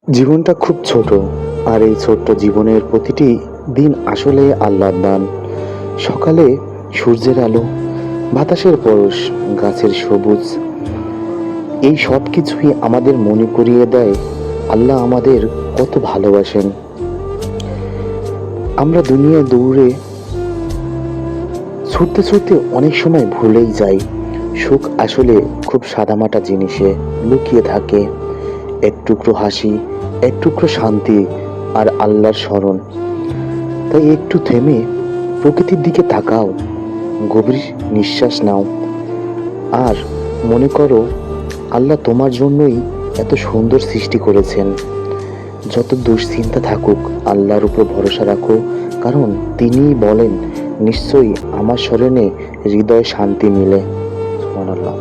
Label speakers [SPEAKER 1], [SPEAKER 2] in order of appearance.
[SPEAKER 1] জীবনটা খুব ছোট, আর এই ছোট্ট জীবনের প্রতিটি দিন আসলে আল্লাহর দান। সকালে সূর্যের আলো, বাতাসের পরশ, গাছের সবুজ, এই সব কিছুই আমাদের মনে করিয়ে দেয় আল্লাহ আমাদের কত ভালোবাসেন। আমরা দুনিয়ায় দৌড়ে ছুটতে ছুটতে অনেক সময় ভুলেই যাই সুখ আসলে খুব সাদামাটা জিনিসে লুকিয়ে থাকে। এক টুকরো হাসি, এক টুকরো শান্তি, আর আল্লাহর স্মরণ। তাই একটু থেমে প্রকৃতির দিকে তাকাও, গভীর নিঃশ্বাস নাও, আর মনে করো আল্লাহ তোমার জন্যই এত সুন্দর সৃষ্টি করেছেন। যত দুশ্চিন্তা থাকুক, আল্লাহর উপর ভরসা রাখো, কারণ তিনিই বলেন, নিশ্চয়ই আমার স্মরণে হৃদয়ে শান্তি মিলে। সুবহানাল্লাহ।